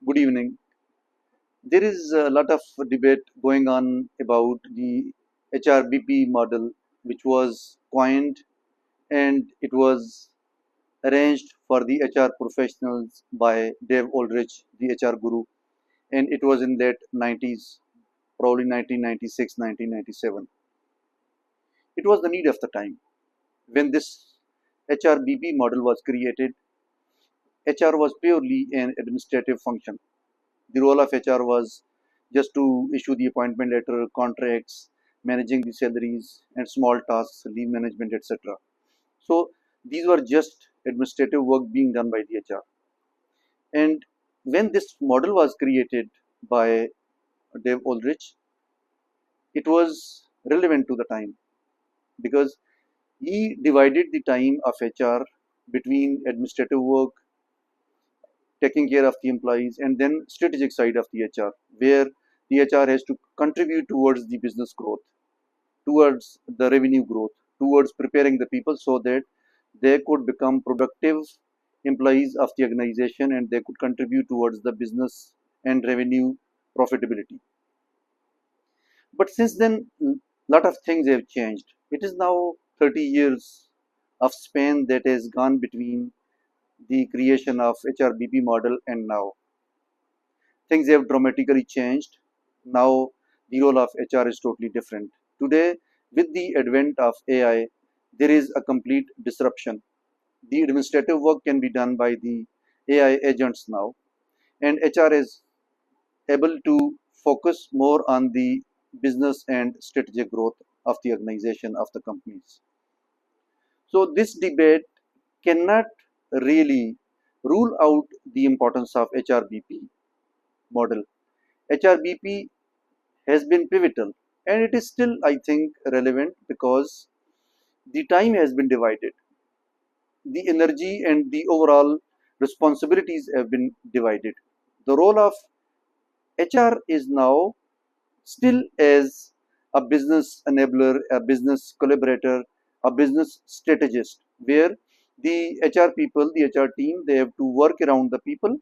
Good evening. There is a lot of debate going on about the HRBP model, which was coined and it was arranged for the HR professionals by Dave Ulrich, the HR guru, and it was in late 90s, probably 1996, 1997. It was the need of the time. When this HRBP model was created, HR was purely an administrative function. The role of HR was just to issue the appointment letter, contracts, managing the salaries, and small tasks, leave management, etc. So these were just administrative work being done by the HR. And when this model was created by Dave Ulrich, it was relevant to the time because he divided the time of HR between administrative work, taking care of the employees, and then strategic side of the HR, where the HR has to contribute towards the business growth, towards the revenue growth, towards preparing the people so that they could become productive employees of the organization and they could contribute towards the business and revenue profitability. But since then, a lot of things have changed. It is now 30 years of span that has gone between the creation of HRBP model and now. Things have dramatically changed. Now, the role of HR is totally different. Today, with the advent of AI, there is a complete disruption. The administrative work can be done by the AI agents now, and HR is able to focus more on the business and strategic growth of the organization, of the companies. So, this debate cannot really rule out the importance of HRBP model. HRBP has been pivotal and it is still, I think, relevant because the time has been divided, the energy and the overall responsibilities have been divided. The role of HR is now still as a business enabler, a business collaborator, a business strategist, where the HR people, the HR team, they have to work around the people.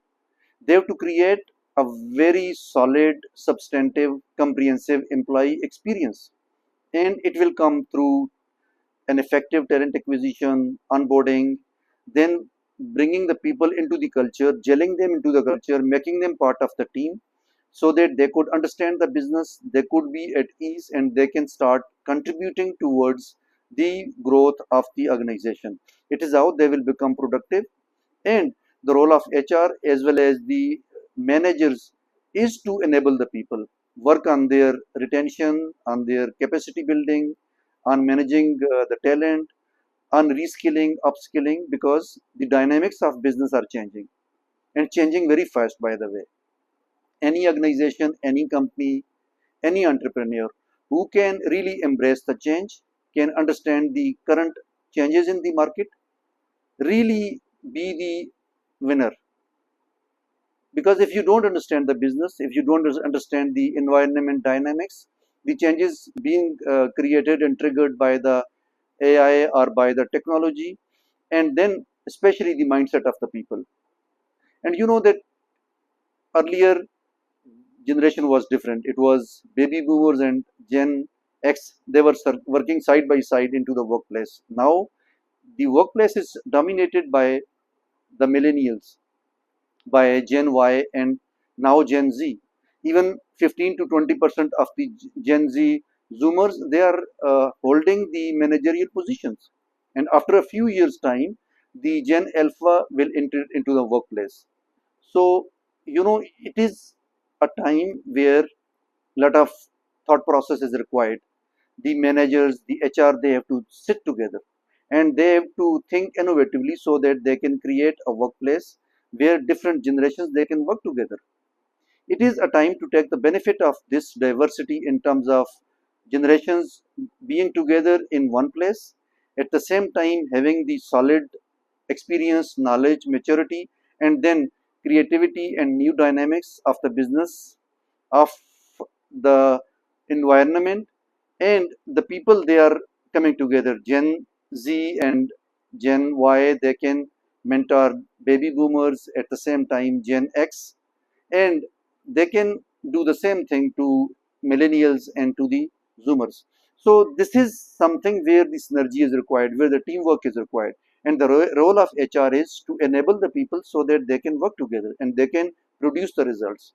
They have to create a very solid, substantive, comprehensive employee experience, and it will come through an effective talent acquisition, onboarding, then bringing the people into the culture, gelling them into the culture, making them part of the team so that they could understand the business, they could be at ease, and they can start contributing towards the growth of the organization. It is how they will become productive. And the role of HR as well as the managers is to enable the people work on their retention, on their capacity building, on managing the talent, on reskilling, upskilling, because the dynamics of business are changing and changing very fast, by the way. Any organization, any company, any entrepreneur who can really embrace the change, can understand the current changes in the market, really be the winner. Because if you don't understand the business, if you don't understand the environment dynamics, the changes being created and triggered by the AI or by the technology, and then especially the mindset of the people. And you know that earlier generation was different. It was baby boomers and Gen X. They were working side by side into the workplace. Now the workplace is dominated by the millennials, by Gen Y, and now Gen Z. Even 15 to 20% of the Gen Z Zoomers, they are holding the managerial positions. And after a few years' time, the Gen Alpha will enter into the workplace. So, it is a time where a lot of thought process is required. The managers, the HR, they have to sit together and they have to think innovatively so that they can create a workplace where different generations they can work together. It is a time to take the benefit of this diversity in terms of generations being together in one place, at the same time having the solid experience, knowledge, maturity, and then creativity and new dynamics of the business, of the environment, and the people they are coming together. Gen Z and Gen Y, they can mentor baby boomers, at the same time Gen X, and they can do the same thing to millennials and to the zoomers. So this is something where the synergy is required, where the teamwork is required, and the role of HR is to enable the people so that they can work together and they can produce the results.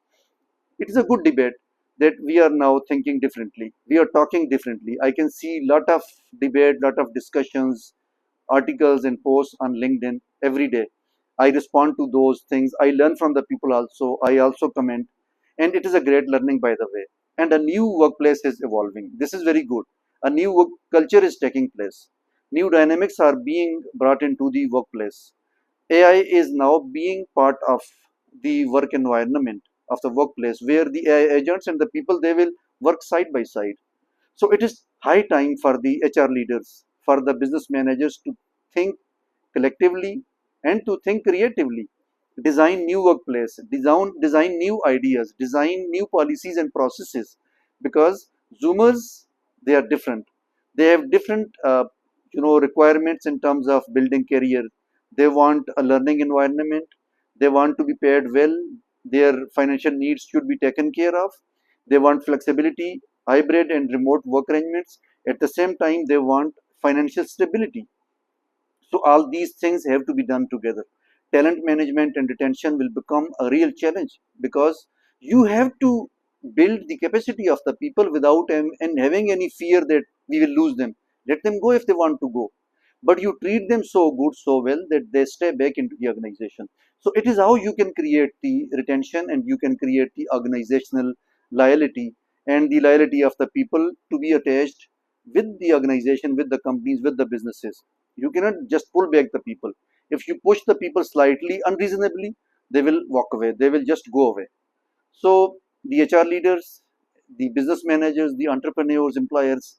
It is a good debate that we are now thinking differently, we are talking differently. I can see lot of debate, lot of discussions, articles and posts on LinkedIn every day. I respond to those things, I learn from the people also, I also comment, and it is a great learning, by the way. And a new workplace is evolving, this is very good. A new work culture is taking place, new dynamics are being brought into the workplace. AI is now being part of the work environment of the workplace, where the AI agents and the people, they will work side by side. So it is high time for the HR leaders, for the business managers to think collectively and to think creatively, design new workplace, design new ideas, design new policies and processes. Because Zoomers, they are different. They have different, requirements in terms of building career. They want a learning environment. They want to be paid well. Their financial needs should be taken care of. They want flexibility, hybrid and remote work arrangements. At the same time, they want financial stability. So all these things have to be done together. Talent management and retention will become a real challenge, because you have to build the capacity of the people without and having any fear that we will lose them. Let them go if they want to go. But you treat them so good, so well, that they stay back into the organization. So it is how you can create the retention and you can create the organizational loyalty and the loyalty of the people to be attached with the organization, with the companies, with the businesses. You cannot just pull back the people. If you push the people slightly unreasonably, they will walk away, they will just go away. So the HR leaders, the business managers, the entrepreneurs, employers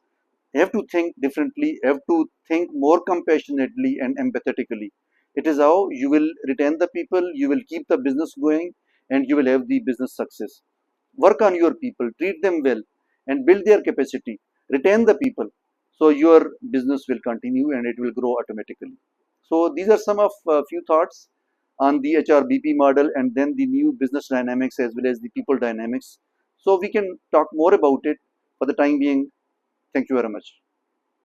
have to think differently, have to think more compassionately and empathetically. It is how you will retain the people, you will keep the business going, and you will have the business success. Work on your people, treat them well, and build their capacity. Retain the people, so your business will continue and it will grow automatically. So these are some of few thoughts on the HRBP model and then the new business dynamics as well as the people dynamics. So we can talk more about it. For the time being, thank you very much.